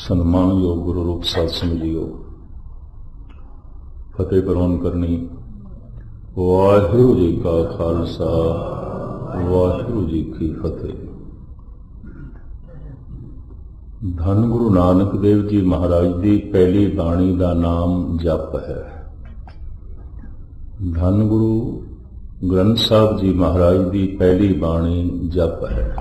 सन्मानयोग गुरु रूप साध संग जियो। फतेह प्रवान करनी। वाहिगुरू जी का खालसा वाहिगुरू जी की फतेह। धन गुरु नानक देव जी महाराज की पहली बाणी का नाम जप है। धन गुरु ग्रंथ साहब जी महाराज की पहली बाणी जप है।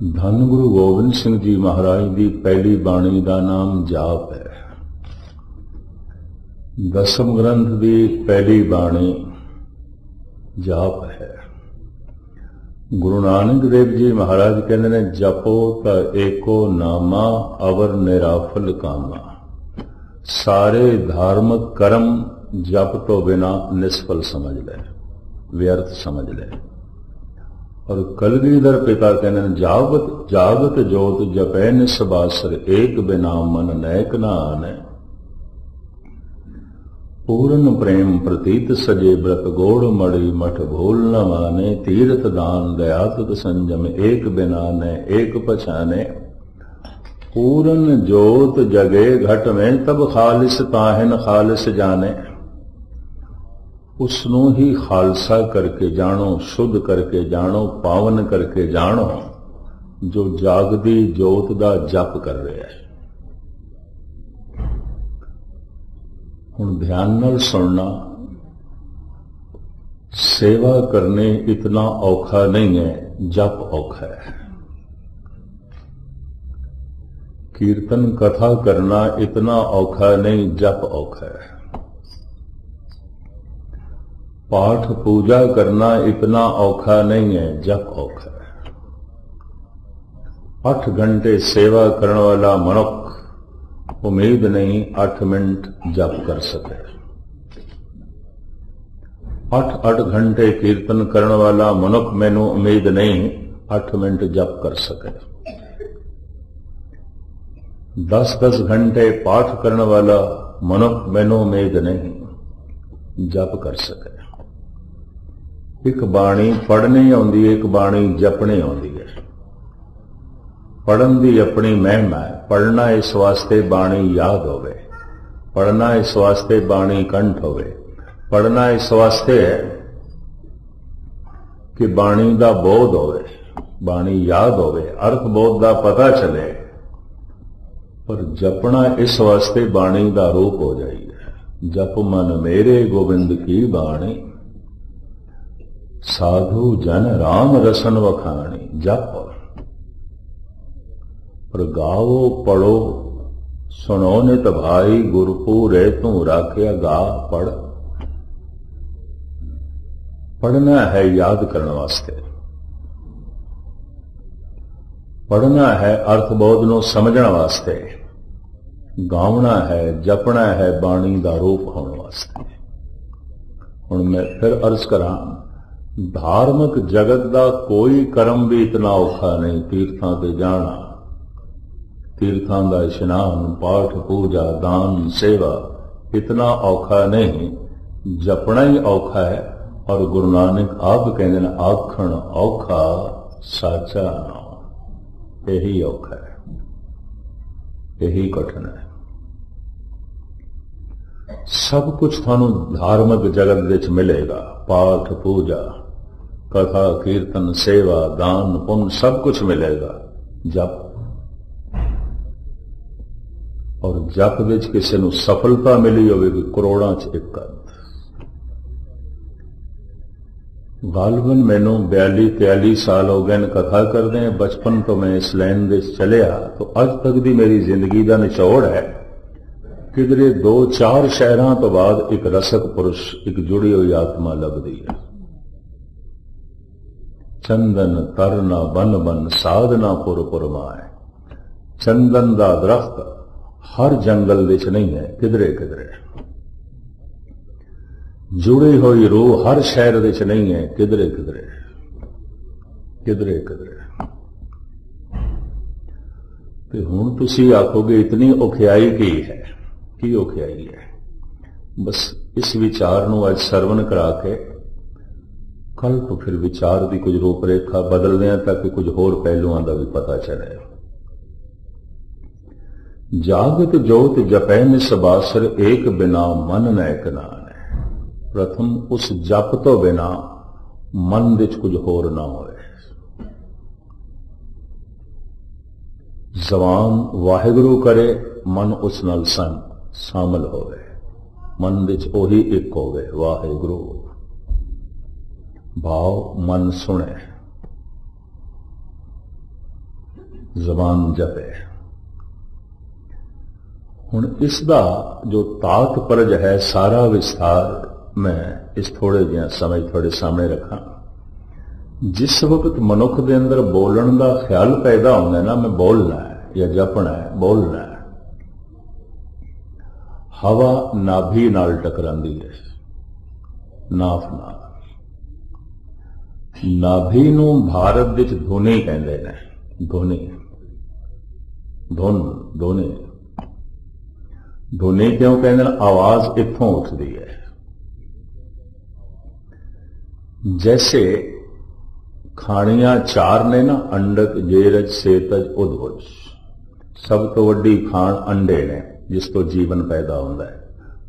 धन गुरु गोबिंद सिंह जी महाराज की पहली बाणी का नाम जाप है। दसम ग्रंथ की पहली बाणी जाप है। गुरु नानक देव जी महाराज कहते हैं जपो त एको नामा अवर निराफल कामा। सारे धार्मिक कर्म जप तो बिना निष्फल समझ ले, व्यर्थ समझ ले। और कलगीधर पिता कहते हैं जागत जागत जोत जपै निसबासर एक बिना मन नैक न आने। पूर्ण प्रेम प्रतीत सजे व्रत गोड़ मणि मठ भूल न माने। तीर्थ दान दयातुत संजम एक बिना न एक पछाने। पूर्ण जोत जगे घट में तब खालिस ताहिन खालिस जाने। उसनों ही खालसा करके जानो, शुद्ध करके जानो, पावन करके जानो जो जागदी जोत दा जप कर रहे हैं। हुण ध्यान नाल सुनना। सेवा करने इतना औखा नहीं है, जप औखा है। कीर्तन कथा करना इतना औखा नहीं, जप औखा है। पाठ पूजा करना इतना औखा नहीं है, जप औखा है। 8 घंटे सेवा करने वाला मनुष्य उम्मीद नहीं 8 मिनट जप कर सके। 8 घंटे कीर्तन करने वाला मनुष्य मैनू उम्मीद नहीं 8 मिनट जप कर सके। 10 घंटे पाठ करने वाला मनुष्य मैनू उम्मीद नहीं जप कर सके। एक बाणी पढ़नी आउंदी है, एक बाणी जपनी आउंदी है। पढ़न की अपनी महिमा है। पढ़ना इस वास्ते बाणी याद होवे, पढ़ना इस वास्ते बाणी कंठ होवे, पढ़ना इस वास्ते है कि बाणी का बोध होवे, बाणी याद होवे, अर्थ बोध का पता चले। पर जपना इस वास्ते बाणी का रूप हो जाइए। जप मन मेरे गोविंद की बाणी साधु जन राम रसन वखाणी। जप और गाओ पढ़ो सुनो नित भाई गुरपुरे तू राखिया गा पढ़। पढ़ना है याद करने वास्ते, पढ़ना है अर्थबोध नूं समझने वास्ते, गावना है जपना है बाणी का रूप होने वास्ते। हुण मैं फिर अर्ज करा, धार्मिक जगत का कोई कर्म भी इतना औखा नहीं। तीर्थां ते जाना, तीर्थां दा इशनान, पाठ पूजा, दान, सेवा इतना औखा नहीं, जपना ही औखा है। और गुरु नानक आप कहते हैं आखण औखा साचा नाम। यही औखा है, यही कठिन है। सब कुछ थानू धार्मिक जगत विच मिलेगा। पाठ पूजा कथा कीर्तन सेवा दान पुण्य सब कुछ मिलेगा। जप और जप विच किसी नूं सफलता मिली होगी करोड़ां च एक अध। गालबन मैनू 42-43 साल हो गए कथा करदे। बचपन तो मैं इस लाइन दे चलिया तो अज तक दी मेरी जिंदगी का निचोड़ है किधरे 2-4 शहरां तो बाद एक रसक पुरुष, एक जुड़ी हुई आत्मा लभदी है। चंदन तरना बन बन साधना पुर पुर माए। चंदन दा दरख्त हर जंगल विच नहीं है, किधरे किधरे। जुड़ी हुई रूह हर शहर विच नहीं है, किधरे किधरे, किधरे किधरे। ते हुण तुसीं आखोगे इतनी औखियाई की है, की औखियाई है। बस इस विचार नूं अज सरवण करा के कल तो फिर विचार की कुछ रूपरेखा बदलने ताकि कुछ होर पहलुओं का भी पता चले। जागत जोत जपै निसबासर एक बिना मन न एक नान है। प्रथम उस जप तो बिना मन विच कुछ होर ना होए। जबान वाहिगुरु करे, मन उस नाल शामिल होवे, मन विच ओही एक होवे वाहिगुरु। भाव मन सुने, जबान जपे। हुण इसका जो तात्पर्य है सारा विस्तार मैं इस थोड़े जिहा समय थोड़े सामने रखा। जिस वक्त मनुख के अंदर बोलण का ख्याल पैदा होंदा ना, मैं बोलना है या जपना है, बोलना है, हवा नाभि नाल टकरांदी है, नाफ नाल। नाभि नूं भारत विच धुनी कहंदे ने, धुनी, धुन, धुनी। धुनी क्यों कहते हैं? आवाज इत्थों उठती है। जैसे खाणियां चार ने ना, अंडक, जेरज, सेतज, उद्भुज। सब तो वड्डी खाण अंडे ने, जिस तो जीवन पैदा होता है।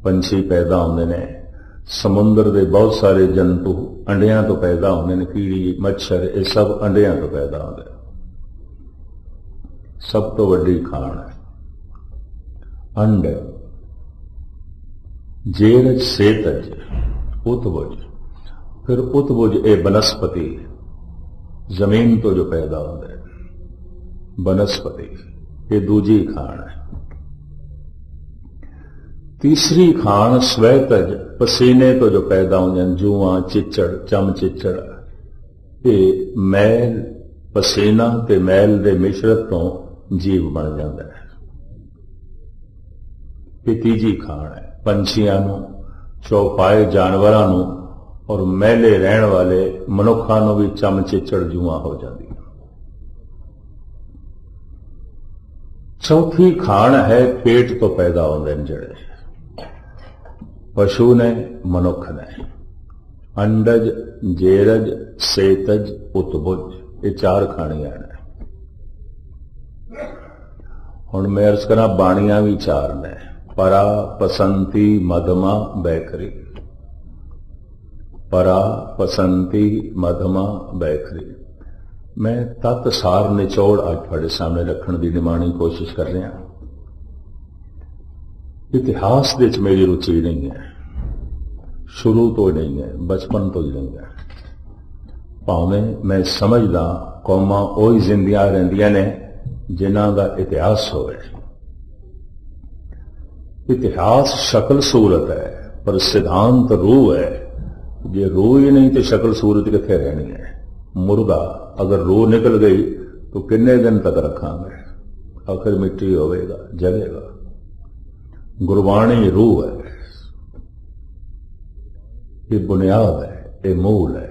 पंछी पैदा होंदे ने, समुद्र के बहुत सारे जंतु अंडियां तो पैदा होंदे ने, कीड़ी, मच्छर, ये सब अंडियां तो पैदा होंदे। सब तो वड्डी खाण है अंड। जेरज, सेतज, उत्तबुज। फिर उत्तबुज ए बनस्पति, जमीन तो जो पैदा होता है, बनस्पति, ये दूजी खाण है। तीसरी खाण स्वैतज, पसीने तो जो पैदा होंगे, जूआ, चिच्चड़, चम चिच्चड़। ये मैल, पसीना ते मैल दे मिश्रत तो जीव बन जाता है। ये तीजी खाण है। पंछियां नूं, चौपाए जानवरां नूं और मैले रहण वाले मनुखां नूं भी चम चिच्चड़ जुआ हो जाती है। चौथी खाण है पेट तो पैदा होंदे ने जिहड़े पशु ने, मनुख ने। अंडज, जेरज, सेतज, उत्तबुज, ये चार खाणियां ने। हुण मैं अर्ज करा, बाणियां भी चार ने। परा, पसंती, मधमा, बैखरी। परा, पसंती, मधमा, बैखरी। मैं तत् सार निचोड़ आज थोड़े सामने रखने की निमाणी कोशिश कर रहा। इतिहास दे च मेरी रुचि नहीं है, शुरू तो नहीं है, बचपन तो ही नहीं है। भावें मैं समझदा कौमां ओही जिंदियां रहिंदियां ने जिन्हां दा इतिहास होवे। इतिहास शक्ल सूरत है, पर सिद्धांत रूह है। जे रूह ही नहीं तो शक्ल सूरत कित्थे रहनी है? मुर्दा अगर रूह निकल गई तो किन्ने दिन तक रखांगे? आखिर मिट्टी होवेगा, जलेगा। गुरबाणी रूह है, ये बुनियाद है, ये मूल है।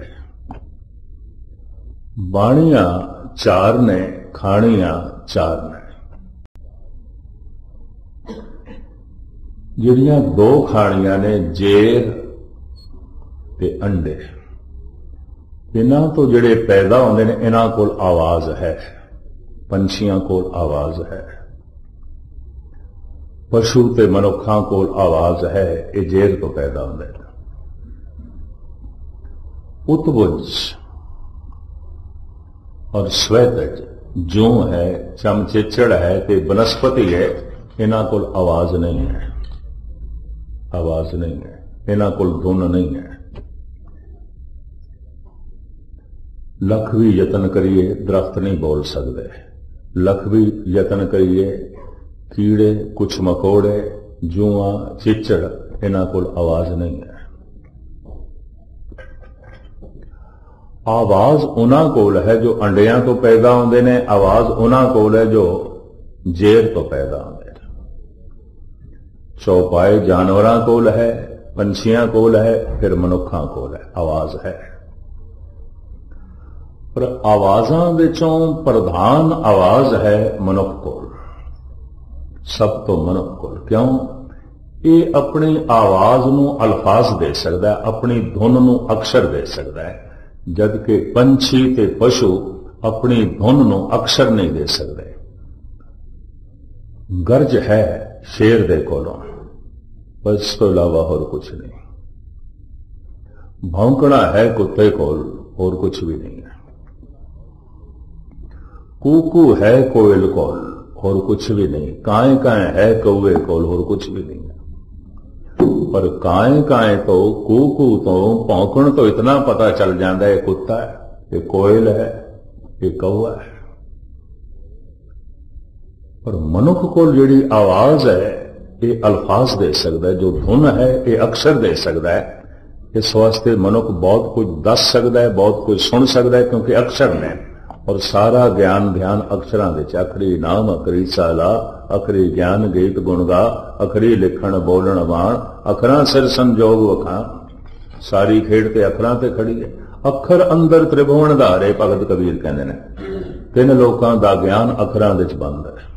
बाणियां चार ने, खाणियां चार ने। जिहड़ियां दो खाणियां ने, जेर ते अंडे, इन्हां तो जिहड़े पैदा होंदे ने, इन्हां कोल आवाज है। पंछियां कोल आवाज है, पशु ते मनुखां कोल आवाज है। ये जेर तो पैदा होंदे ने। उत्तबुज और स्वैतज जू है, चमचिच्चड़ है ते बनस्पति है, इन्हां कोल आवाज नहीं है, आवाज नहीं है। इन्हां कोल धुन नहीं है। लख भी यतन करिए दरख्त नहीं बोल सकते, लख भी यतन करिए कीड़े, कुछ मकोड़े, जुआ, चिच्चड़, इन्हां कोल आवाज नहीं है। आवाज उन्हां कोल है जो अंडियां तो पैदा होंदे ने, आवाज उन्हां कोल है जो जेर तो पैदा होंदे ने। चौपाए जानवरां कोल है, पंछियां कोल है, फिर मनुखां कोल है, आवाज है। पर आवाजां विचों प्रधान आवाज है मनुख कोल, सब तो मनुख कोल। क्यों? ये अपनी आवाज नूं अल्फाज दे सकता है, अपनी धुन नूं अक्षर दे सकता है, जबकि पंछी ते पशु अपनी धुन नूं अक्षर नहीं दे सकते। गरज है शेर दे कोलों, बस इस तो इलावा और कुछ नहीं। भौंकना है कुत्ते कोल, और कुछ भी नहीं है। कूकू है कोयल कोल, और कुछ भी नहीं। काए काए है कौवे कोल, और कुछ भी नहीं है। पर काए काए तो, कूकू तो, भौंकण तो इतना पता चल जाता है, कुत्ता है, ये कोयल है, ये कौवा है। पर मनुख को जिहड़ी आवाज है, ये अल्फाज दे सकता है। जो धुन है, ये अक्षर दे सकता है। इस वास्ते मनुख बहुत कुछ दस सकता है, बहुत कुछ सुन सकता है, क्योंकि अक्षर ने। और सारा ज्ञान ध्यान अक्षरां दे, अखरी नाम अखरी साला, अखरी ज्ञान गीत गुण गा, अखरी लिखण बोलण बाण, अखरां सिर संजोग वखां। सारी खेड ते अखरां ते खड़ी है। अखर अंदर त्रिभुवन धारे, भगत कबीर कहते हैं। तीन लोकां दा ज्ञान अखरां दे च बंद है।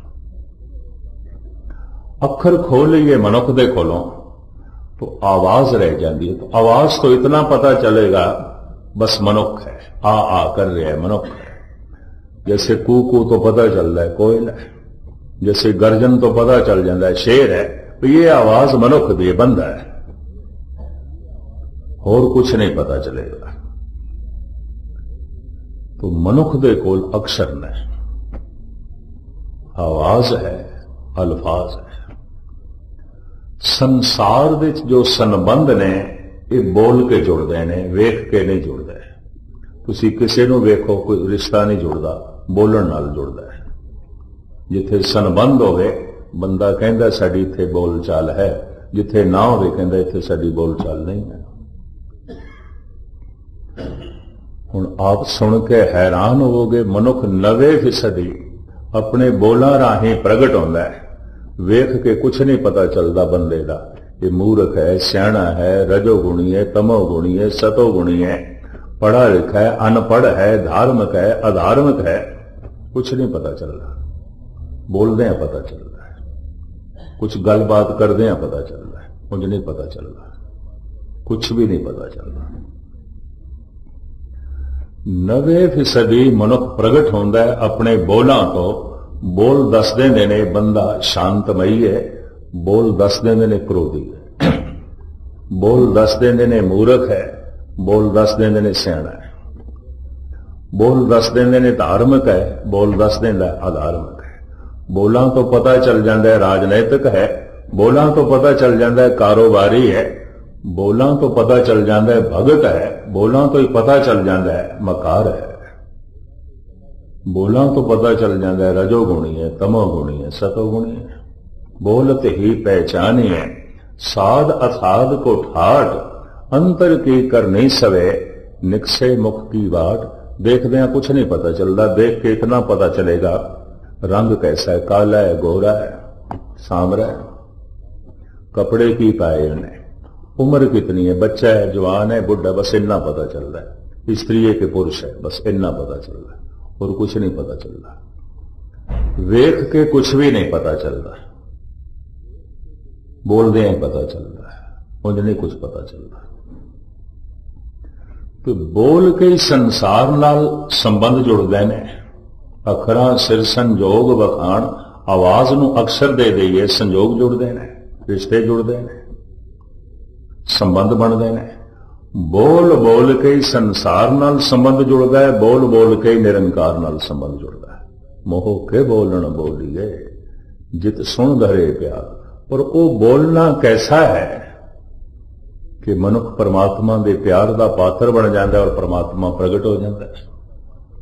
अखर खोल लिए मनुख दे कोलों तो आवाज रह जाती है। तो आवाज तो इतना पता चलेगा, बस मनुख है, आ कर रहा है, मनुख है। जैसे कूकू तो पता चल रहा है कोयल है, जैसे गर्जन तो पता चल जाता है शेर है। तो ये आवाज मनुख दी बंद है, और कुछ नहीं पता चलेगा। तो मनुख दे कोल अक्षर ने, आवाज है, अल्फाज है। संसार दे जो संबंध ने, ये बोल के जुड़ते ने, वेख के नहीं जुड़ते। तुसी किसी नूं वेखो, कोई रिश्ता नहीं जुड़ता, बोलण नाल जुड़ता है। जिथे संबंध होवे, बंदा कहंदा साडी इत्थे बोल चाल है, जिथे ना होवे कहंदा इत्थे साडी बोल चाल नहीं है। हुण आप सुन के हैरान होवोगे, मनुख 90% अपने बोलां राहीं प्रगट होंदा है। वेख के कुछ नहीं पता चलता बंदे का, ये मूर्ख है, सियाणा है, रजोगुणी है, तमोगुणी है, सतोगुणी है, पढ़ा लिखा है, अनपढ़ है, धार्मिक है, अधार्मिक है, कुछ नहीं पता चल रहा। बोलते हैं पता चल रहा है, कुछ गलबात करते हैं पता चल रहा है, कुछ नहीं पता चल रहा, कुछ भी नहीं पता चल रहा। 90% मनुख प्रगट होंदा है अपने बोलां तो। बोल दस देंदे ने बंदा शांतमई है, बोल दस देंदे ने क्रोधी है, बोल दस देंदे ने मूर्ख है, बोल दस देंदे ने सियाणा है, बोल दस देंदे ने धार्मिक है, बोल दस देंदा अधार्मिक है। बोलां तो पता चल जाता है राजनैतिक है, बोलां तो पता चल जाता है कारोबारी है, बोलां तो पता चल जाता है भगत है, बोलां तो ही पता चल जाता है मकार है, बोलां तो पता चल जाता है रजोगुणी है, तमोगुणी है, सतोगुणी है। बोलते ही पहचानी है, साध असाध को ठाट, अंतर की कर नहीं सवे, निकसे मुख की बाट। देखते हैं कुछ नहीं पता चलता, देख के इतना पता चलेगा रंग कैसा है, काला है, गोरा है, सांवरा है, कपड़े की पाए उन्हें, उम्र कितनी है, बच्चा है, जवान है, बुढ़ा, बस इतना पता चल रहा है। स्त्री है कि पुरुष है, बस इतना पता चल रहा है, और कुछ नहीं पता चल रहा। वेख के कुछ भी नहीं पता चल रहा, बोलते हैं पता चल रहा है, मुझे नहीं कुछ पता चल रहा। तो बोल के ही संसार नाल संबंध जुड़ते ने। अखरां सिर संजोग वखाण, आवाज नूं अक्षर दे दईए, संजोग जुड़ते ने, रिश्ते जुड़ते ने, संबंध बनते ने। बोल बोल के ही संसार नाल संबंध जुड़ता है, बोल बोल के ही निरंकार नाल संबंध जुड़ता है। मोह के बोलण बोलिए, जित सुन धरे प्यार। पर वो बोलना कैसा है कि मनुख परमात्मा के प्यार का पात्र बन जाता है और परमात्मा प्रगट हो जाता है।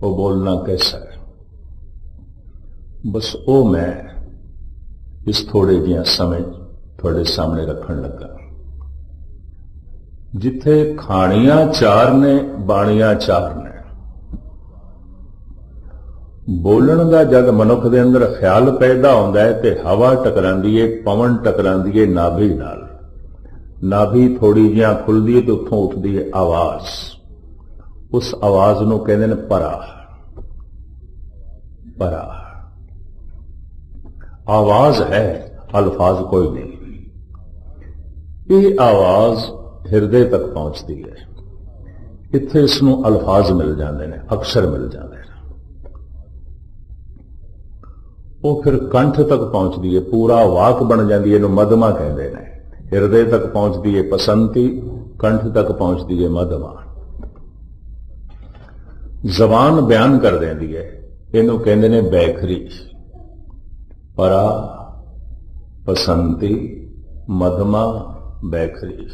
वो बोलना कैसा है, बस वो मैं इस थोड़े जिहा समय थोड़े सामने रखन लगा। जिथे खाणियां चार ने, बाणियां चार ने। बोलण का जद मनुख दे अंदर ख्याल पैदा होंदा है, ते हवा टकरांदी है, पवन टकरांदी है नाभि नाल। नाभि थोड़ी जिहा खुलदी है तो उत्थों उठदी है आवाज। उस आवाज नूं कहंदे ने परा। परा आवाज है, अल्फाज कोई नहीं। ये आवाज हिरदे तक पहुंचती है, इत्थे इसनूं अल्फाज मिल जाते हैं, अक्षर मिल जाते हैं। वो फिर कंठ तक पहुंचती है, पूरा वाक बन जाती है, इन्हू मधमा कहते हैं। हिरदे तक पहुंचती है पसंती, कंठ तक पहुंचती है मधमा। जबान बयान कर देती है, इनू कहते ने बैखरी। परा, पसंती, मधमा, बैखरी।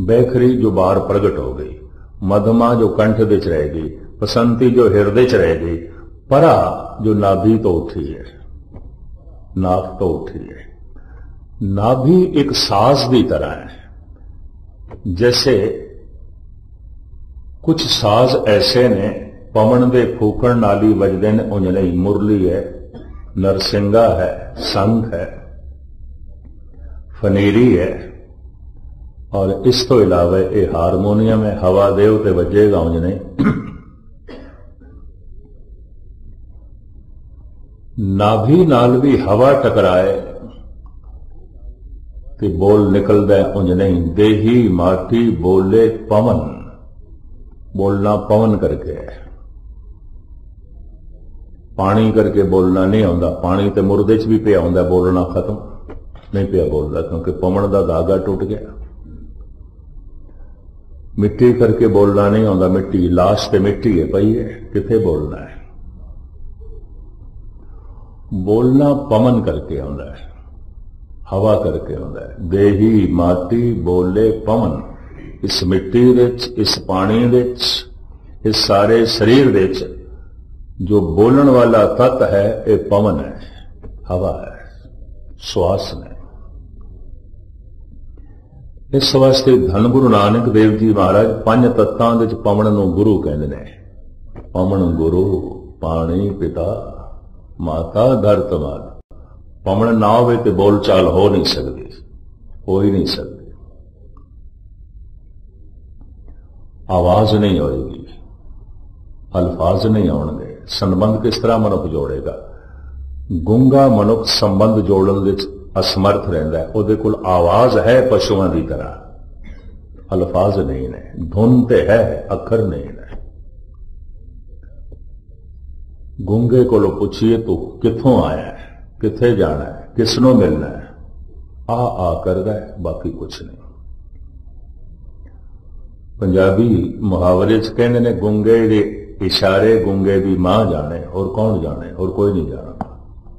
बैखरी जो बाहर प्रगट हो गई, मधमा जो कंठ विच रह गई, पसंती जो हिरदे च रह गई, परा जो नाभि तो उठी है, नाक तो उठी है। नाभि एक साज की तरह है। जैसे कुछ साज ऐसे ने पवन दे फूकण नाल ही वजदे ने, उंज नहीं। मुरली है, नरसिंगा है, संख है, फनेरी है, और इस तो इलावा ये हारमोनियम है। हवा देव ते वजेगा, उंज नहीं। नाभि नाल भी हवा टकराए ते बोल निकलदा है, उंज नहीं। देही माटी बोले पवन, बोलना पवन करके है, पानी करके बोलना नहीं आंदा। पानी ते मुर्दे च भी पिया हुंदा, बोलना खत्म नहीं पिया बोलदा, क्योंकि पवन दा धागा टूट गया। मिट्टी करके बोलना नहीं आंदा, मिट्टी लाश ते मिट्टी है पई है, किथे बोलना है। बोलना पवन करके आंदा है, हवा करके आंदा है। देही माटी बोले पवन। इस मिट्टी विच, इस पानी विच, इस सारे शरीर विच जो बोलण वाला तत्व है, ये पवन है, हवा है, श्वास ने। इस वास्ते धन गुरु नानक देव जी महाराज पंज तत्तां विच पवन नूं गुरु कहंदे ने। पवन गुरु, पानी पिता, माता धरत माता। पवन ना होवे ते बोल चाल हो नहीं सकती, हो ही नहीं सकती। आवाज नहीं होएगी, अल्फाज नहीं आउणगे। संबंध किस तरह मनुख जोड़ेगा? गूंगा मनुख संबंध जोड़न विच असमर्थ रहिंदा है। उहदे कोल आवाज है पशुआं की तरह, अल्फाज नहीं ने। धुन ते है, अखर नहीं ने। गूंगे कोलों पुछिए तू कित्थों आया है, किथे जाना है, किसनों मिलना है, आ करदा है, बाकी कुछ नहीं। पंजाबी मुहावरे च कहंदे ने गूंगे दे इशारे गूंगे दी मां जाने, और कौन जाने, और कोई नहीं जाना।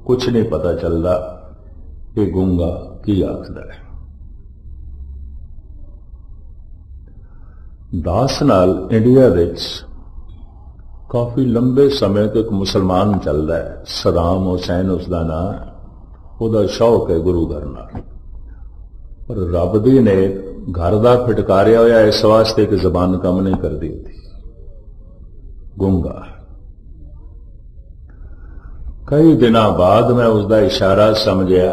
कुछ नहीं पता चलता कि गूंगा की आखदा है। दास नाल इंडिया विच काफी लंबे समय तक मुसलमान चलता है। सदाम हुसैन उसका नाम, ਉਹਦਾ शौक है गुरु घर नाल। पर रब दी ने घर का फिटकारिया होया इस वास्ते कि जबान कम नहीं करती होती। गूंगा। कई दिन बाद मैं उसका इशारा समझिया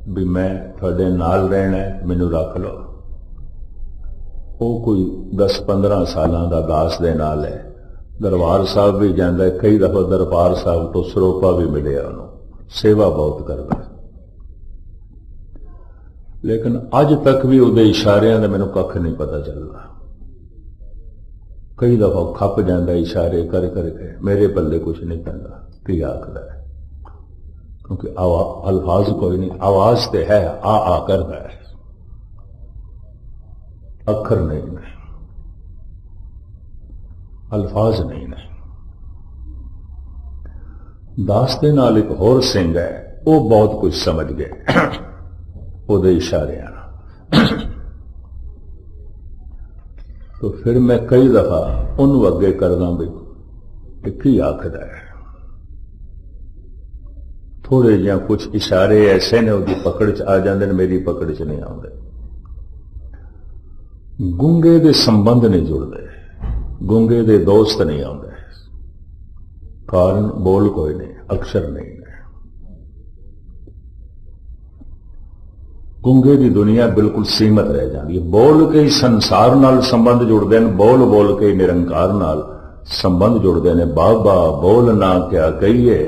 भी मैं थोड़े नाल रहना है, मैनू रख लो। वो कोई 10-15 सालों का दास दे नाल है। दरबार साहब भी जाता है, कई दफा दरबार साहब तो सरोपा भी मिले, उन्होंने सेवा बहुत करता है। लेकिन अज तक भी उसके इशारियां का मैनू कख नहीं पता चलता। कई दफा खप जाता इशारे कर करके, मेरे पल्ले कुछ नहीं पैंदा कि आखदा है, क्योंकि अल्फाज कोई नहीं। आवाज तो है, आ करदा है, अखर नहीं है, अल्फाज नहीं है। दास दे नाल एक होर सिंह है, वो बहुत कुछ समझ गए ਉਹਦੇ इशारियां। तो फिर मैं कई दफा उन्होंने अगे करदा भी की आखदा है। थोड़े जिहा कुछ इशारे ऐसे ने उसकी पकड़ च आ जाते हैं, मेरी पकड़ च नहीं आते। गूंगे दे संबंध नहीं जुड़ते, गूंगे दे दोस्त नहीं आते। कारण बोल कोई नहीं, अक्षर नहीं है। गूंगे की दुनिया बिल्कुल सीमित रह जाती है। बोल के ही संसार नाल संबंध जुड़ते हैं, बोल बोल के ही निरंकार नाल संबंध जुड़ते हैं। बाबा बोल ना क्या कहिए,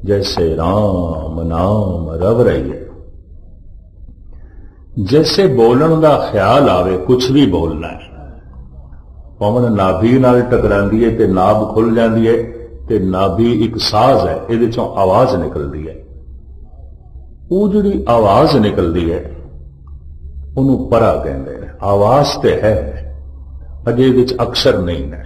जैसे राम नाम रव रहिए। जैसे बोलन का ख्याल आवे, कुछ भी बोलना है। पवन नाभि नाल टकरांदी है ते नाभ खुल जाती है, ਤੇ ਨਾਭੀ ਇੱਕ ਸਾਜ਼ ਹੈ, ਇਹਦੇ ਚੋਂ ਆਵਾਜ਼ ਨਿਕਲਦੀ ਹੈ। ਉਹ ਜਿਹੜੀ ਆਵਾਜ਼ ਨਿਕਲਦੀ ਹੈ ਉਹਨੂੰ ਪਰਾ ਕਹਿੰਦੇ ਨੇ। ਆਵਾਜ਼ ਤੇ ਹੈ, ਅਜੇ ਇਹਦੇ ਚ ਅਕਸ਼ਰ ਨਹੀਂ ਹੈ।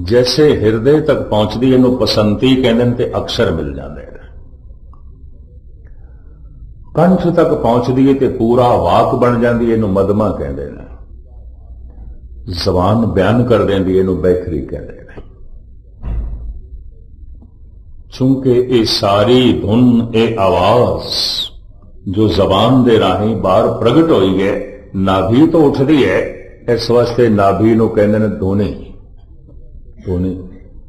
ਜੈਸੇ ਹਿਰਦੇ ਤੱਕ ਪਹੁੰਚਦੀ ਇਹਨੂੰ ਪਸੰਤੀ ਕਹਿੰਦੇ ਨੇ ਤੇ ਅਕਸ਼ਰ ਮਿਲ ਜਾਂਦੇ ਨੇ। ਕੰਠ ਤੱਕ ਪਹੁੰਚਦੀ ਹੈ ਤੇ ਪੂਰਾ ਵਾਕ ਬਣ ਜਾਂਦੀ ਹੈ, ਇਹਨੂੰ ਮਦਮਾ ਕਹਿੰਦੇ ਨੇ। ਜ਼ਬਾਨ ਬਿਆਨ ਕਰ ਦਿੰਦੀ, ਇਹਨੂੰ ਬੈਖਰੀ ਕਹਿੰਦੇ ਨੇ। ਚੂੰਕਿ ਇਹ ਸਾਰੀ ਧੁਨ, ਇਹ ਆਵਾਜ਼ ਜੋ ਜ਼ਬਾਨ ਦੇ ਰਾਹੀਂ ਬਾਹਰ ਪ੍ਰਗਟ ਹੋਈ ਹੈ, ਨਾਭੀ ਤੋਂ ਉੱਠਦੀ ਹੈ, ਇਸ ਵਾਸਤੇ ਨਾਭੀ ਨੂੰ ਕਹਿੰਦੇ ਨੇ ਧੁਨੀ। ਧੁਨੀ,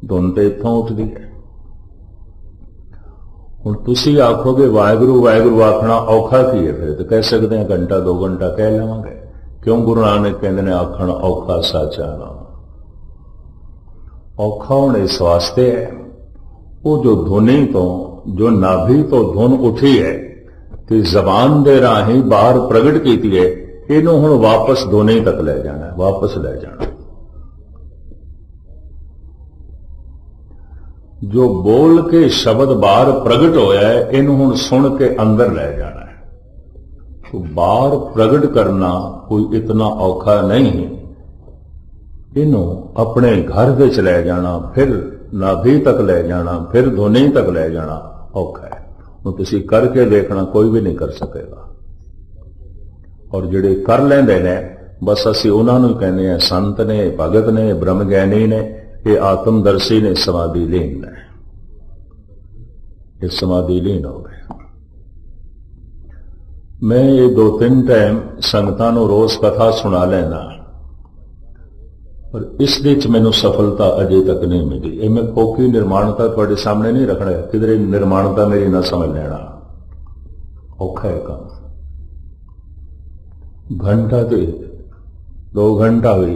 ਧੁਨ ਤੇ ਇੱਥੋਂ ਉੱਠਦੀ ਹੈ। ਹੁਣ ਤੁਸੀਂ ਆਖੋਗੇ ਵਾਹਿਗੁਰੂ ਵਾਹਿਗੁਰੂ ਆਖਣਾ ਔਖਾ ਕੀ ਹੈ? ਫਿਰ ਤਾਂ ਕਹਿ ਸਕਦੇ ਹਾਂ ਘੰਟਾ 2 ਘੰਟਾ ਕਹਿ ਲਵਾਂਗੇ। ਕਿਉਂ? ਗੁਰੂ ਨਾਨਕ ਕਹਿੰਦੇ ਨੇ ਆਖਣ ਔਖਾ ਸਾਚਾ ਨਾਮ। ਔਖਾ ਹੁਣ ਇਸ ਵਾਸਤੇ ਹੈ, ਉਹ ਜੋ ਧੁਨੀ ਤੋਂ, ਜੋ ਨਾਭੀ ਤੋਂ ਧੁਨ ਉੱਠੀ ਹੈ ਤੇ ਜ਼ਬਾਨ ਦੇ ਰਾਹੀਂ ਬਾਹਰ ਪ੍ਰਗਟ ਕੀਤੀ ਹੈ, ਇਹਨੂੰ ਹੁਣ ਵਾਪਸ ਧੁਨੀ ਤੱਕ ਲੈ ਜਾਣਾ, ਵਾਪਸ ਲੈ ਜਾਣਾ। ਜੋ ਬੋਲ ਕੇ ਸ਼ਬਦ ਬਾਹਰ ਪ੍ਰਗਟ ਹੋਇਆ ਹੈ, ਇਹਨੂੰ ਹੁਣ ਸੁਣ ਕੇ ਅੰਦਰ ਲੈ ਜਾਣਾ ਹੈ। तो बाहर प्रगट करना कोई इतना औखा नहीं है। इनू अपने घर विच ले जाना, फिर नाभि तक ले जाना, फिर धुनी तक ले जाना औखा है। हुण तुसीं करके देखना, कोई भी नहीं कर सकेगा। और जिहड़े कर लैंदे ने बस असीं उन्हां नूं कहने आ संत ने, भगत ने, ब्रह्म ज्ञानी ने, ये आत्मदर्शी ने, समाधि लीन ने। ये समाधि लीन हो गए। मैं ये 2-3 टाइम संगतां नूं रोज कथा सुना लेना, पर इस दे च मैनूं सफलता अजे तक नहीं मिली। ये मैं खोखी निर्माणता तुहाडे सामने नहीं रखना, किधरे निर्माणता मेरी ना समझ लेना। औखा है काम। घंटा तो 2 घंटा भी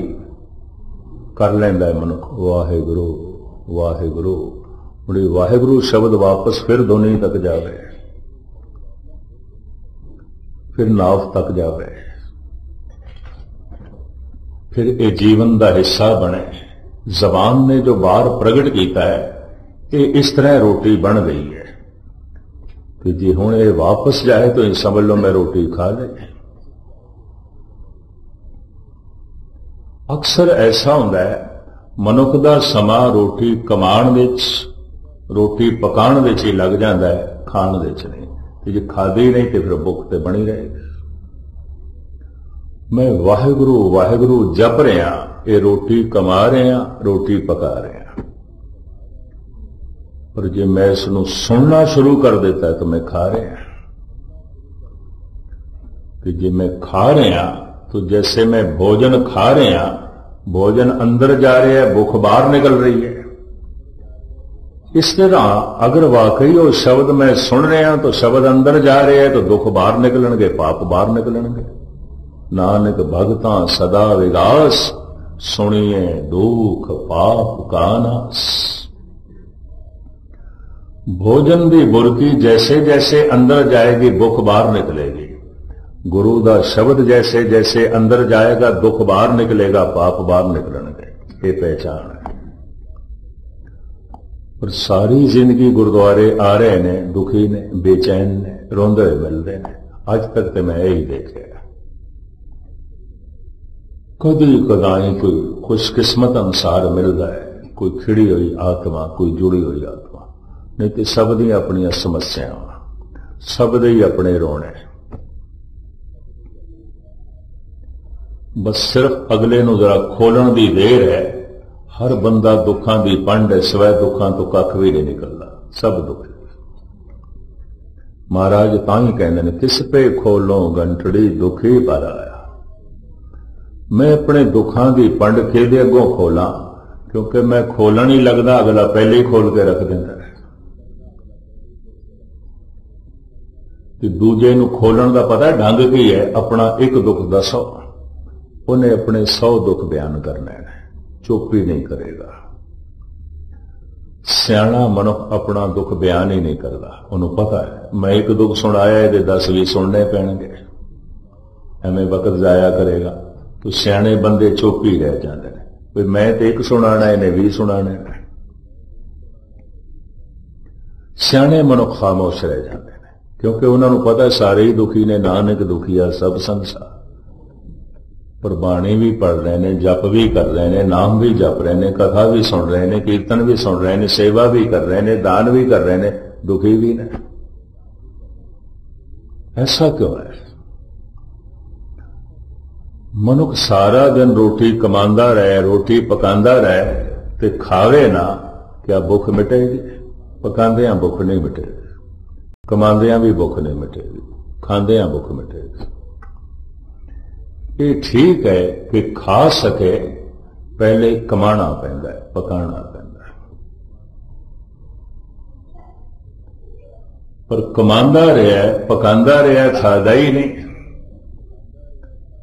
कर लैंदा है मनुख वाहिगुरु वाहिगुरु। मुड़ी वाहिगुरु शब्द वापस फिर धुनी तक जावे, फिर नाव तक जावे, फिर ये जीवन का हिस्सा बने। जबान ने जो बाहर प्रगट किया है, ये इस तरह रोटी बन गई है कि जी हुण ये वापस जाए तो समझ लो मैं रोटी खा ली। अक्सर ऐसा होंदा है मनुख दा समा रोटी कमाण विच, रोटी पकाण विच ही लग जाता है, खाण विच नहीं। जे खादी नहीं तो फिर भुख तो बनी रहेगी। मैं वाहिगुरु वाहिगुरु जप रहा, ये रोटी कमा रहा, रोटी पका रहा। पर जे मैं इसनूं सुनना शुरू कर देता है तो मैं खा रहा। कि जे मैं खा रहा तो जैसे मैं भोजन खा रहा, भोजन अंदर जा रहा है, भुख बाहर निकल रही है। इस तरह अगर वाकई वो शब्द मैं सुन रहा तो शब्द अंदर जा रहे हैं तो दुख बाहर निकलणगे, पाप बाहर निकलणगे। नानक भगतां सदा विगास, सुनिए दुख पाप का नास। भोजन की बुरकी जैसे जैसे अंदर जाएगी भुख बाहर निकलेगी। गुरु का शब्द जैसे जैसे अंदर जाएगा दुख बाहर निकलेगा, पाप बाहर निकलणगे। ये पहचान है। पर सारी जिंदगी गुरुद्वारे आ रहे ने, दुखी ने, बेचैन ने, रोंदे मिलते हैं। अज तक तो मैं यही देखे। कदी कदाई कोई खुशकिस्मत अनुसार मिलता है, कोई खिड़ी हुई आत्मा, कोई जुड़ी हुई आत्मा, नहीं तो सब दी अपनी समस्यावां, सब दे ही अपने रोने। बस सिर्फ अगले नूं जरा खोलण दी देर है। हर बंदा दुखां दी पंड है, सिवाय दुखां तो कख भी नहीं निकलता, सब दुख। महाराज तां ही कहते हैं किस पे खोलो गंठड़ी दुखी पर आया। मैं अपने दुखां दी पंड किहदे अगों खोला, क्योंकि मैं खोलन ही लगदा, अगला पहले ही खोल के रख दिंदा है। कि दूजे नूं खोलण दा पता ढंग की है, अपना एक दुख दसो, उन्हें अपने 100 दुख बयान करने हैं, चुप ही नहीं करेगा। सियाणा मनुख अपना दुख बयान ही नहीं करता। उन्होंने पता है मैं एक दुख सुनाया ये 10 भी सुनने पैणगे, एवें वक्त जाया करेगा। तो सियाणे बंदे चुप ही रह जाते हैं। भी मैं तो एक सुनाना इन्हें 20 सुनाने। सियाणे मनुख खामोश रह जाते हैं क्योंकि उन्होंने पता सारे ही दुखी ने, नानक दुखिया सब संसार। पर बाणी भी पढ़ रहे हैं, जप भी कर रहे हैं, नाम भी जप रहे हैं, कथा भी सुन रहे हैं, कीर्तन भी सुन रहे हैं, सेवा भी कर रहे हैं, दान भी कर रहे हैं, दुखी भी नहीं। ऐसा क्यों है? मनुख सारा दिन रोटी कमांदा रहे, रोटी पकांदा रहे ते खावे ना, क्या भुख मिटेगी? पकांदियां भुख नहीं मिटेगी, कमांदियां भी भुख नहीं मिटेगी, खांदियां भुख मिटेगी। ये ठीक है कि खा सके पहले कमाना पैंदा है, पकाना पैंदा है। पर कमांदा रहा, पकांदा रहा, खादा ही नहीं।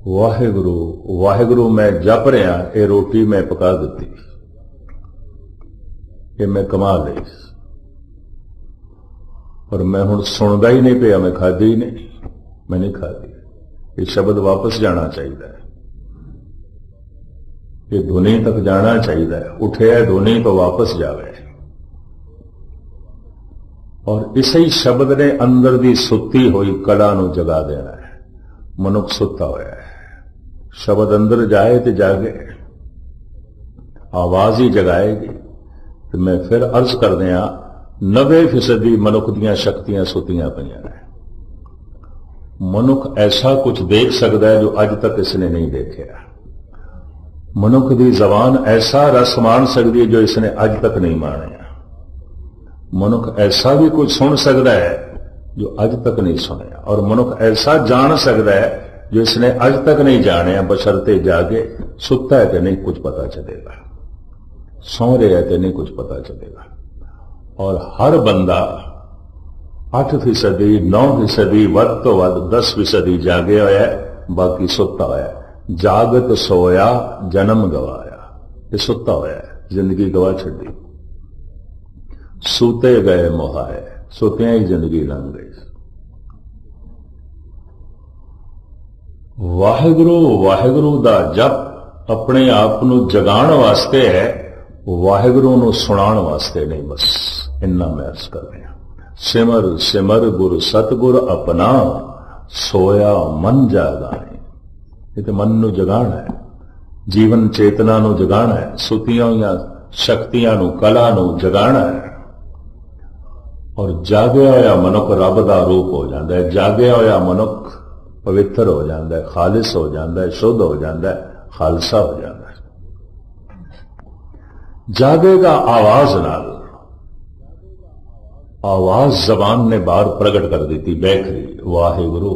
वाहिगुरु वाहिगुरु मैं जप रहा, ये रोटी मैं पका दी, ये मैं कमा ली, पर मैं हुण सुनदा ही नहीं पिया, मैं खाधी ही नहीं, मैं नहीं खाधी। ये शब्द वापस जाना चाहिए, ये धुनी तक जाना चाहिए, उठे धुनी तो वापस जावे। और इसी शब्द ने अंदर दी सुती हुई कला नूं जगा देना है। मनुख सुता होया है, शब्द अंदर जाए तो जागे, आवाज ही जगाएगी। तो मैं फिर अर्ज कर दिया, 90% मनुख दियां शक्तियां सुतियां पईयां ने। मनुख ऐसा कुछ देख सकता है जो अज तक इसने नहीं देखा। मनुख की जबान ऐसा रस मान सकती है जो इसने अज तक नहीं मानिया। मनुख ऐसा भी कुछ सुन सकता है जो अज तक नहीं सुनिया। और मनुख ऐसा जान सकता है जो इसने अज तक नहीं जाने, बशर्ते जागे। सुता है तो नहीं कुछ पता चलेगा, सौ रहा है तो नहीं कुछ पता चलेगा। और हर बंदा 8%, 9%, वध तो वध 10% जागे होया है, बाकी सुता होया है। जागत सोया जन्म गवाया, ये सुता होया है, जिंदगी गवा छड़ी। सूते गए मोहाए, सुतिया ही जिंदगी लंघ गई। वाहिगुरु वाहिगुरु दा जप अपने आप नूं जगाण वास्ते है, वाहिगुरु नूं सुनाण वास्ते नहीं। बस इन्ना मैं अर्ज कर रहा। सिमर सिमर गुर सतगुर अपना, सोया मन जागाए। ये तो मन नूं जगाना है, जीवन चेतना नूं जगाना है, सुतियां हुई शक्तियां नूं, कला नूं जगाना है। और जागया होया मनुख रब दा रूप हो जाता है। जागया होया मनुख पवित्र हो जाता है, खालिस हो जाता है, शुद्ध हो जाता है, खालसा हो जाता है। जागेगा आवाज नाल। आवाज जबान ने बाहर प्रगट कर दी थी, बैखरी वाहिगुरु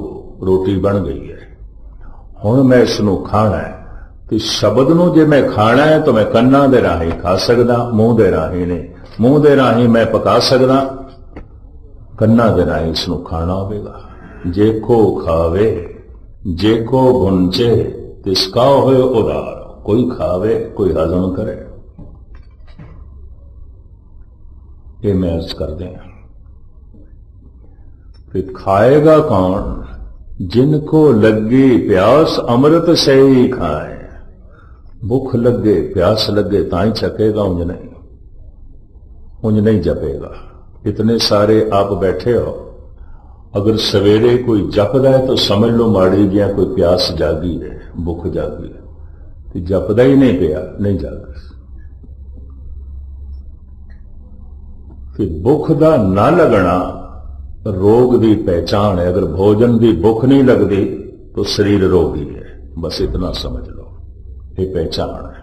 रोटी बन गई है, हुण मैं इसनूं खाना है। तो शब्द नूं जे मैं खाना है तो मैं कन्ना दे राही खा सकदा, मुंह दे राही नहीं। मुंह दे राही मैं पका सकदा, कन्ना दे राही इसनूं खाना होवेगा। जेको खावे जेको गुंचे, तिसका होए उदार। कोई खावे कोई हजम करे। ये मैं अर्ज कर दें। फिर खाएगा कौन? जिनको लगी प्यास अमृत से ही खाए। भूख लगे प्यास लगे ताई छकेगा, उंज नहीं जपेगा। इतने सारे आप बैठे हो, अगर सवेरे कोई जपदा है तो समझ लो माड़ी जिया कोई प्यास जागी है, भुख जागी है। तो जपदा ही नहीं पिया, नहीं जागा। फिर भुख दा ना लगना रोग की पहचान है। अगर भोजन की भुख नहीं लगती तो शरीर रोगी है, बस इतना समझ लो, ये पहचान है।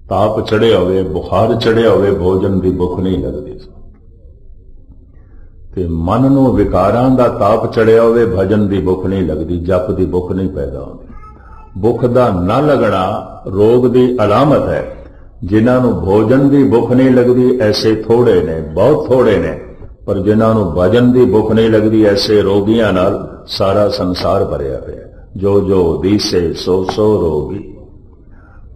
ताप चढ़े हुए, बुखार चढ़े हुए, भोजन की भुख नहीं लगती। ते मन नूं विकारां दा ताप चढ़िया होवे, भजन की भुख नहीं लगती, जप की भुख नहीं पैदा होती। भुख का ना लगना रोग की अलामत है। जिन्हां नूं भोजन की भुख नहीं लगती ऐसे थोड़े ने, बहुत थोड़े ने। पर जिन्हां नूं भजन की भुख नहीं लगती ऐसे रोगियां नाल सारा संसार भरिया पिया। जो जो दीसे सो सो रोगी।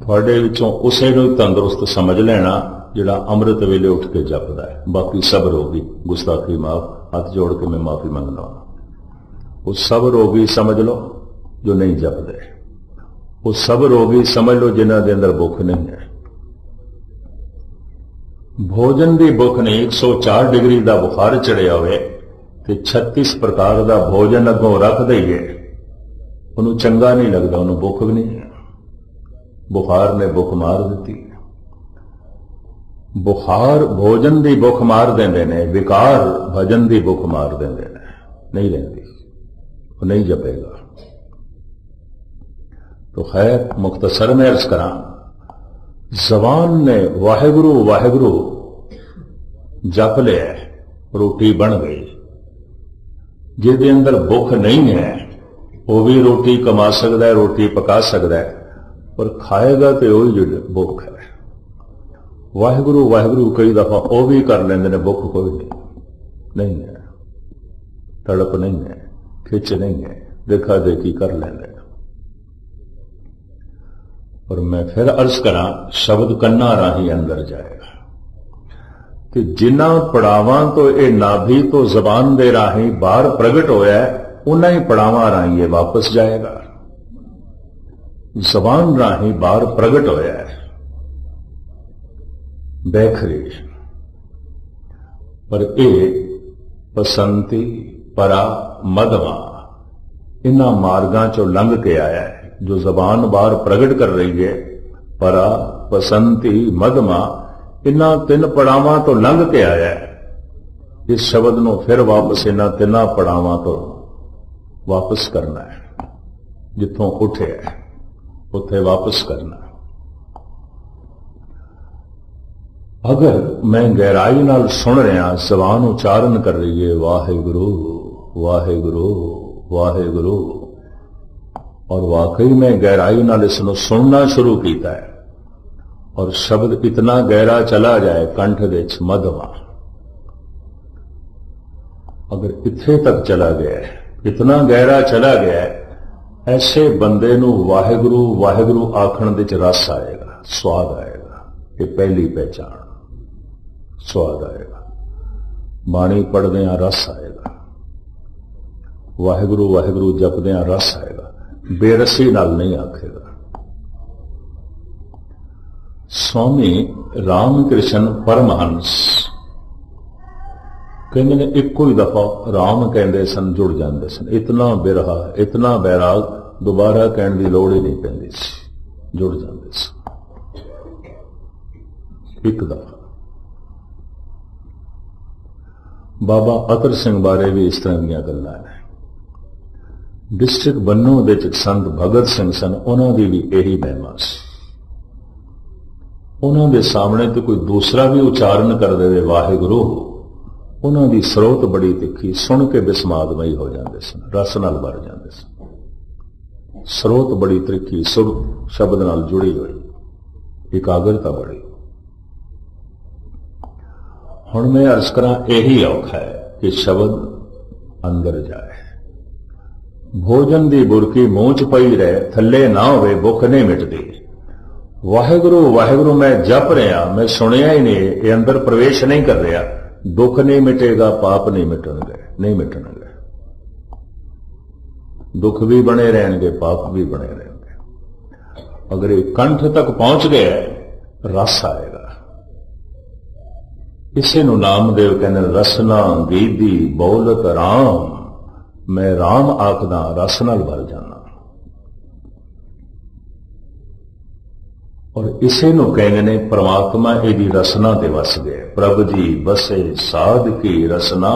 तुहाडे विचों उसे नूं तंदुरुस्त समझ लेना जिहड़ा अमृत वेले उठ के जपदा है। बाकी सब रोगी, गुस्ताखी माफ, हाथ जोड़ के मैं माफी मंगना। वो सब रोगी समझ लो जो नहीं जपदे। वो सब रोगी समझ लो जिन्हां दे अंदर भुख नहीं है। भोजन की भुख नहीं, 104 डिग्री का बुखार चढ़िया हुए तो 36 प्रकार का भोजन अगों रख दईए, उन्होंने चंगा नहीं लगता, उन्होंने भुख भी नहीं है। बुखार ने भुख मार दी। बुखार भोजन की भुख मार देंदे ने, विकार भजन की भुख मार देंदे ने, नहीं रहती, वो नहीं जपेगा। तो खैर मुख्तसर में अर्ज करा, जबान ने वाहिगुरु वाहिगुरु जप लिया, रोटी बन गई। जिसके अंदर भुख नहीं है वो भी रोटी कमा सकता है, रोटी पका सकता है, पर खाएगा तो वही जो भुख है। वाहिगुरु वाहिगुरु कई दफा वो भी कर लेंगे ने, भुख कोई नहीं है, तड़प नहीं है, खिंच नहीं है, देखा देखी कर लेंगे। और मैं फिर अर्ज करा, शब्द कन्ना राही अंदर जाएगा कि जिन्हां पड़ावां तो ये नाभि तो जबान दे राही बाहर प्रगट होया है, उन्हां ही पड़ावां राही ये वापस जाएगा। जबान राही बाहर प्रगट होया है बैखरी, पर ये पसंती परा मधवा इन्हां मार्गां चों लंघ के आया है। जो जबान बाहर प्रगट कर रही है, परा पसंती मधमा, इन्हां तीन पड़ावां तो लंघ के आया है। इस शब्द नूं फिर वापस इन्हां तिन्हां पड़ावां तो वापस करना है, जिथों उठे है उत्थे वापस करना है। अगर मैं गहराई नाल सुन रहा, जबान उच्चारण कर रही है वाहिगुरु वाहिगुरु वाहिगुरु, और वाकई में गहराई नाल इसनूं सुनना शुरू किया है, और शब्द इतना गहरा चला जाए कंठ दे विच मधवा, अगर इत्थे तक चला गया है, इतना गहरा चला गया है, ऐसे बंदे नूं वाहिगुरु वाहिगुरु आखण दे च रस आएगा, स्वाद आएगा। ये पहली पहचान, स्वाद आएगा। बाणी पढ़दियां रस आएगा, वाहिगुरु वाहिगुरु जपदियां रस आएगा, बेरसी नाल नहीं आखेगा। स्वामी रामकृष्ण परमहंस कहते ने इको ही दफा राम कहते सन, जुड़ जाते सन। इतना बिरहा इतना बैराग दोबारा कहने की लोड़ ही नहीं पैंदी सी, जुड़ जाते सन एक दफा। बाबा अतर सिंह बारे भी इस तरह दी गल्लां ने। डिस्ट्रिक्ट बन्नों दे विच संत भगत सिंह सन, उन्हां दी भी यही महिमा सी। उन्हां दे सामने तो कोई दूसरा भी उच्चारण कर दे वाहिगुरु, उन्हां दी स्रोत बड़ी तिखी, सुन के बिस्मादमई हो जाते सन, रस नाल भर जाते सन। स्रोत बड़ी तिखी, सुर शब्द नाल जुड़ी हुई, एकाग्रता बड़ी। हुण मैं अर्ज करा, यही औखा है कि शब्द अंदर जाए। भोजन दी बुरकी मूंह च पई रहे, थले ना होवे, भुख नहीं मिटदी। वाहिगुरु वाहिगुरु मैं जप रहा, मैं सुनिया ही नहीं, ये अंदर प्रवेश नहीं कर रहा, दुख नहीं मिटेगा, पाप नहीं मिटणगे, नहीं मिटणगे। दुख भी बने रहेंगे, पाप भी बने रहेंगे। अगर ये कंठ तक पहुंच गए, रस आएगा। इसे नु नामदेव कहने रसना गीदी बोलत राम, मैं राम आखदा रस नाल भर जाना। और इसे नु कहने ने परमात्मा एदी रसना दे वस गए। प्रभ जी बसे साध की रसना,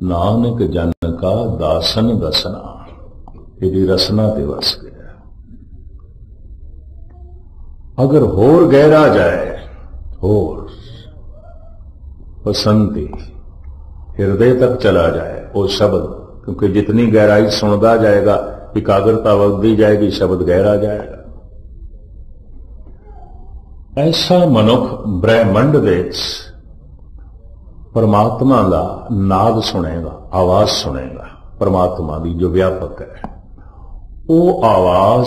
नानक जन का दासन दसना, एदी रसना दे वस गए। अगर होर गहरा जाए, होर पसंदी हृदय तक चला जाए वो शब्द, क्योंकि जितनी गहराई सुनता जाएगा एकाग्रता बढ़ती जाएगी, शब्द गहरा जाएगा। ऐसा मनुख ब्रह्मंड विच परमात्मा का नाद सुनेगा, आवाज सुनेगा परमात्मा की जो व्यापक है। वो आवाज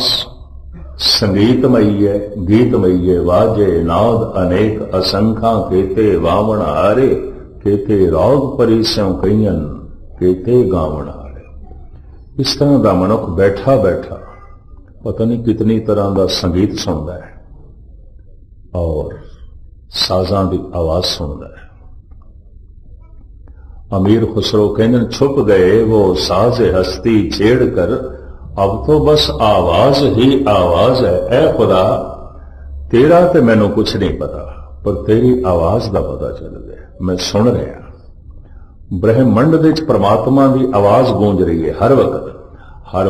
संगीतमयी है, गीतमयी है। वाजे नाद अनेक असंख्या, केते वावण हारे, केते राग परिस्यों कईयन, केते गावण हारे। इस तरह का मनुख बैठा बैठा पता नहीं कितनी तरह का संगीत सुनता है और साजां की आवाज सुनता है। अमीर खुसरो कहते छुप गए वो साज हस्ती छेड़ कर, अब तो बस आवाज ही आवाज है। ऐ खुदा तेरा ते मैनू कुछ नहीं पता, पर तेरी आवाज का पता चल गया, मैं सुन रहा। ब्रह्मंड दे विच परमात्मा की आवाज गूंज रही है हर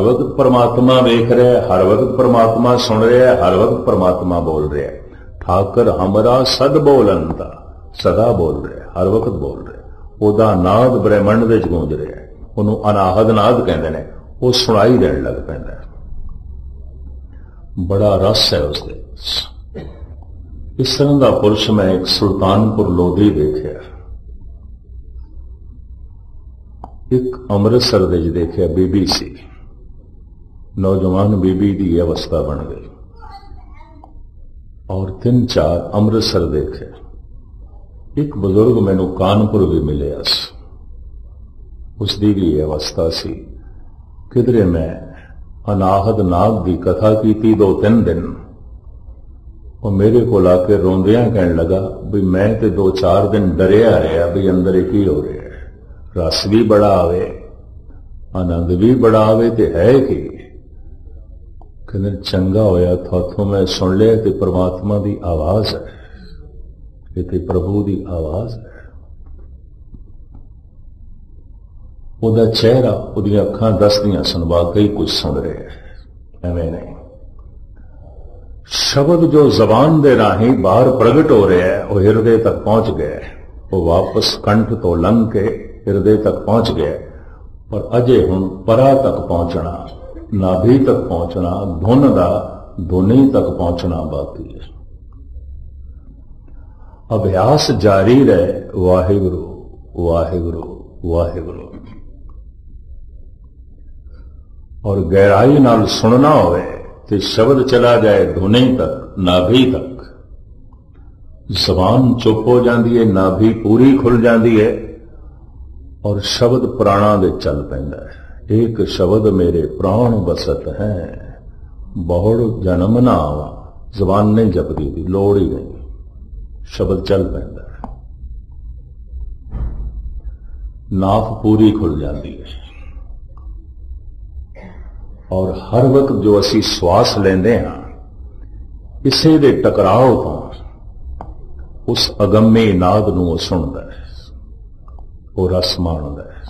वक्त परमात्मा वेख रहा है, हर वक्त परमात्मा सुन रहा है, हर वक्त परमात्मा बोल रहा है। ठाकर हमरा सद बोलंता, सदा बोल रहा है, हर वक्त बोल रहा है। ओदा नाद ब्रह्मंड दे विच गूंज रहा है, उन्होंने अनाहद नाद कहते हैं, वो सुनाई देन लग पैंदा है। बड़ा रस है उसके। इस तरह का पुरुष मैं एक सुल्तानपुर लोधी देखा, एक अमृतसर दे विच देखा बीबी सी, नौजवान बीबी की अवस्था बन गई, और 3-4 अमृतसर देखे। एक बुजुर्ग मैनू कानपुर भी मिले, उसकी भी अवस्था सी। किधरे मैं अनाहद नाग की कथा की 2-3 दिन, और मेरे को आके रोंदिया कहने लगा भी मैं तो 2-4 दिन डरिया रहा भी अंदर की हो रहा है, रस भी बड़ा आवे, आनंद भी बड़ा आवे, तो है कि कहते चंगा होया थाथों मैं सुन लिया कि परमात्मा की आवाज है, ये प्रभु की आवाज है। ਉਹਦਾ चेहरा, ਉਹਦੀਆਂ ਅੱਖਾਂ ਦੱਸਦੀਆਂ सन वाकई कुछ सुन रहे हैं, एवं नहीं। शब्द जो जबान दे राही बाहर प्रगट हो रहा है, वह हृदय तक पहुंच गया है, वो वापस कंठ तो लंघ के हृदय तक पहुंच गया, और अजे हुण परा तक पहुंचना, नाभि तक पहुंचना, धुन दा धुनी तक पहुंचना बाकी है। अभ्यास जारी रहे, वाहिगुरु वाहिगुरु वाहिगुरु, और गहराई नाल सुनना होवे तो शब्द चला जाए धुनी तक, नाभि तक, जबान चुप हो जाती है, नाभि पूरी खुल जाती है, और शब्द प्राणा दे चल पैंदा है। एक शब्द मेरे प्राण बसत है, बहुड़ जन्म ना आवा, जबान नहीं जपदी थी, लोड़ ही नहीं, शब्द चल पैंदा है, नाफ पूरी खुल जाती है। और हर वक्त जो असी श्वास लेंदे हां, इसे दे टकराव तो उस अगम्य नाद नूं सुनदा है, वो रस माणदा है,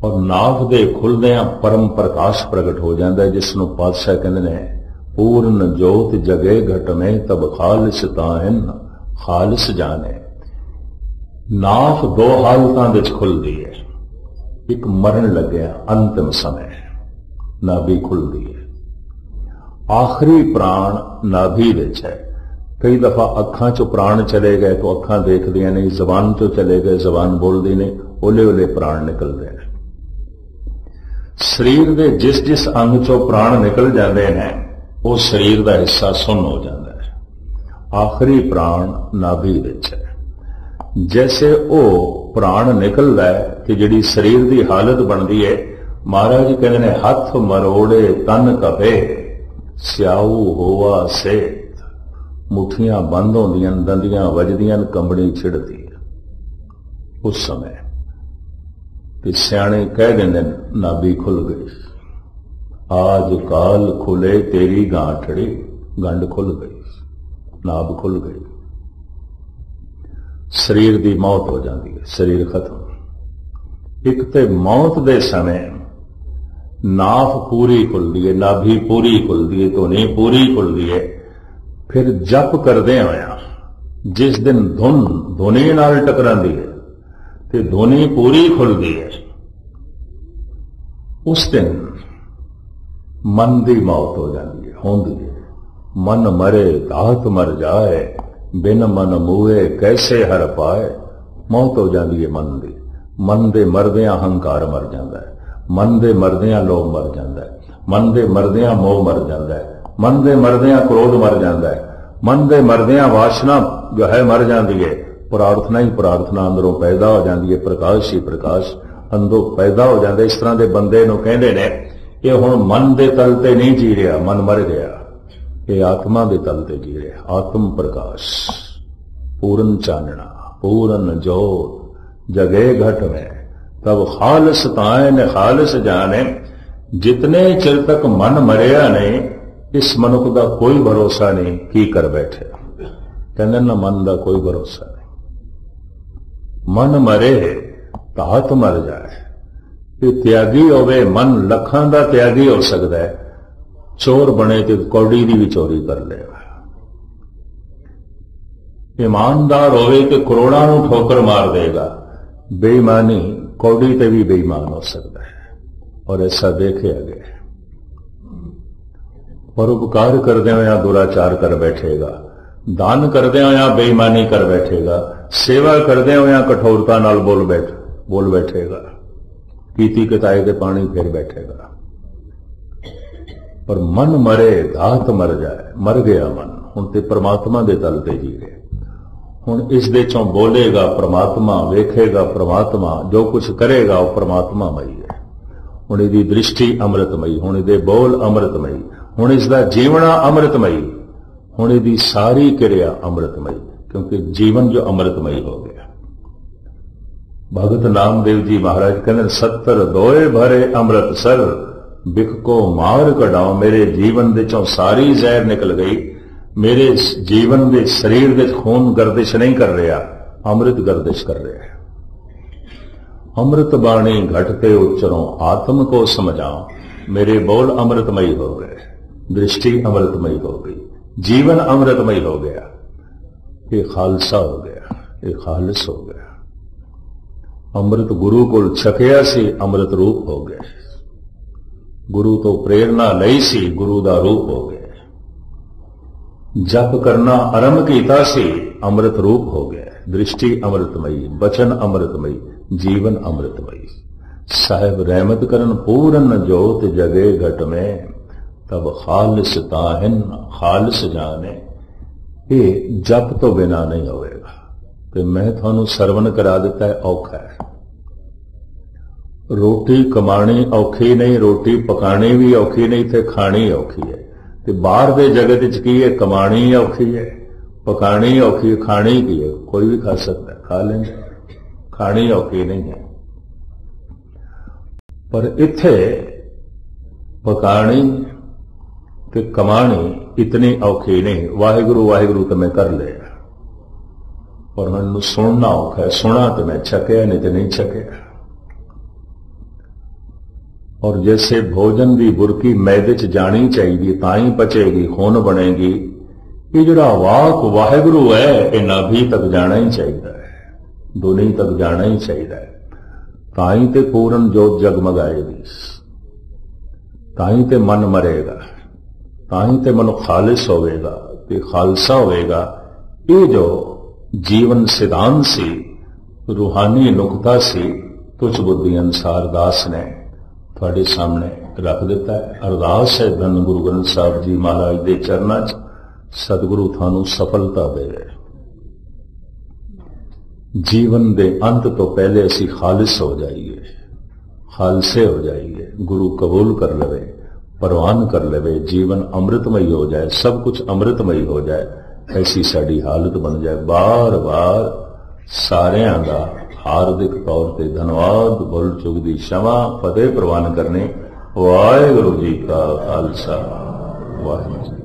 और नाभ दे खुलदियां परम प्रकाश प्रगट हो जाता है, जिसनों पातशाह कहते हैं पूर्ण जोत जगे घट में तब खालिस ताहिन खालिस जाने। नाफ 2 हालतां विच खुलदी है, एक मरण लग्या अंतिम समय नाभि खुलदी है, आखिरी प्राण नाभि विच है। कई दफा अखां चो प्राण चले गए तो अखां देखदियां नहीं, जबान चो चले गए जबान बोलदी नहीं, ओले ओले प्राण निकलते हैं। शरीर के जिस जिस अंग चो प्राण निकल जाते हैं, वो शरीर का हिस्सा सुन्न हो जाता है। आखिरी प्राण नाभि विच है। जैसे वो प्राण निकलता है कि जिहड़ी शरीर की हालत बनती है, महाराज कहते हैं हथ मरोड़े तन कपे स्याऊ होवा सेत। मुठियां बंद होंदियां, दंदियां वजदियां, कंबनी छिड़ती है। उस समय कि सियाणे कह देंगे नाभि खुल गई, आज काल खुले तेरी गांठड़ी, गंढ खुल गई, नाभ खुल गई, शरीर की मौत हो जाती है, शरीर खत्म। एक तो मौत के समय नाफ पूरी खुलती है, नाभि पूरी खुलती है, धुनी पूरी खुलती है। फिर जप करदे होया जिस दिन धुनी नाल टकरांदी है ते धुनी पूरी खुलती है, उस दिन मन की मौत हो जाती है, होंदी है। मन मरे धात मर जाए, बिन मन मूए कैसे हर पाए। मौत हो जाती है मन की। मन दे मरदियां अहंकार मर जाता है, मन दे मरदियां लोभ मर जाता है, मन दे मरदियां मोह मर जाता है, मन दे मरदियां क्रोध मर जाता है, मन दे मरदियां वासना जो है मर जाती है। प्रार्थना ही प्रार्थना अंदरों पैदा हो जाती है, प्रकाश ही प्रकाश अंदरों पैदा हो जाता है। इस तरह के बंदे नूं कहंदे ने ये हुण मन दे तल ते नहीं जी रहा, मन मर गया, ये आत्मा दे तल ते जी रहा। आत्म प्रकाश, पूरन चानना, पूरन जोत जगे घट में, तब खालस ताए ने खालस जाने। जितने चिर तक मन मरिया नहीं, इस मनुख का कोई भरोसा नहीं की कर बैठे। कहते ना मन का कोई भरोसा नहीं, मन मरे तो हथ मर जाए। ये त्यागी होवे, मन लखां का त्यागी हो सकता है, चोर बने तो कौड़ी की भी चोरी कर लेगा। ईमानदार होवे तो करोड़ों को ठोकर मार देगा। बेईमानी कौड़ी ते भी बेईमान हो सकता है, और ऐसा देखे गया। परोपकार करदे हुए दुराचार कर बैठेगा, दान करदे हुए बेईमानी कर बैठेगा, सेवा करदे हुए कठोरता नाल बोल बैठेगा, पीती किताए के पानी फिर बैठेगा। पर मन मरे धात मर जाए, मर गया मन, हुण ते परमात्मा दे तल ते जी रहे। हुण इस दे चों बोलेगा परमात्मा, वेखेगा परमात्मा, जो कुछ करेगा वो परमात्मामई है। हुण इहदी दृष्टि अमृतमई, हुण इहदे बोल अमृतमई, हुण इसदा जीवना अमृतमई, हुण इहदी सारी क्रिया अमृतमई, क्योंकि जीवन जो अमृतमई हो गया। भगत नामदेव जी महाराज कहते 70 दोए भरे अमृतसर, बिख को मार कढाओ। मेरे जीवन दे चों सारी जहर निकल गई, मेरे जीवन दे शरीर दे खून गर्दिश नहीं कर रहा, अमृत गर्दिश कर रहा है। अमृत बाणी घटते उच्चरों, आत्म को समझाओ। मेरे बोल अमृतमयी हो गए, दृष्टि अमृतमयी हो गई, जीवन अमृतमयी हो गया। ये खालसा हो गया, ये खालिस हो गया। अमृत गुरु को छकिया सी, अमृत रूप हो गए। गुरु तो प्रेरणा लई सी, गुरु दा रूप हो गए। जप करना आरंभ कीता सी, अमृत रूप हो गया। दृष्टि अमृतमयी, बचन अमृतमयी, जीवन अमृतमयी। साहिब रहमत करन पूरन जोत जगे घट में, तब खालिस ताहिन खालिस जाने। ये जप तो बिना नहीं होएगा। कि मैं थानू सरवण करा दिता है, औखा है। रोटी कमानी औखी नहीं, रोटी पकानी भी औखी नहीं, थे खानी औखी है। ते बाहर दे जगत च की है, कमानी औखी है, पकानी औखी है, खानी की है। कोई भी खा सकता है, खा लेंगे, खानी औखी नहीं है। पर इत्थे पकानी ते कमानी इतनी औखी नहीं। वाहिगुरु वाहिगुरु तो मैं कर लिया, पर मैनू सुनना औखा है। सुना तो मैं छकिया, नहीं तो नहीं छकिया। और जैसे भोजन की बुरकी मैदे च जानी चाहिए, ताई पचेगी, खून बनेगी। ये जड़ा वाक वाहिगुरु है, ये नाभि तक जाना ही चाहिए है, दुनी तक जाना ही चाहिए है। ताई ते पूर्ण जोत जगमगाएगी, ताई ते मन मरेगा, ताई ते मन खालिस होवेगा, ते खालसा होवेगा। ये जो जीवन सिद्धांत सी, रूहानी नुकता सी, तुझ बुद्धि अनुसार दास ने थोड़े सामने रख दिता है। अरदास है धन गुरु ग्रंथ साहब जी महाराज के चरणों च, सतगुरु थानू सफलता दे। जीवन दे अंत तो पहले असी खालिस हो जाइए, खालसे हो जाइए, गुरु कबूल कर लवे, परवान कर लवे, जीवन अमृतमयी हो जाए, सब कुछ अमृतमयी हो जाए, ऐसी साड़ी हालत बन जाए। बार बार सारियां दा हार्दिक तौर पर धन्यवाद, भुल चुक दी क्षमा, फतेह प्रवान करने। वाहिगुरु जी का खालसा, वाहिगुरू।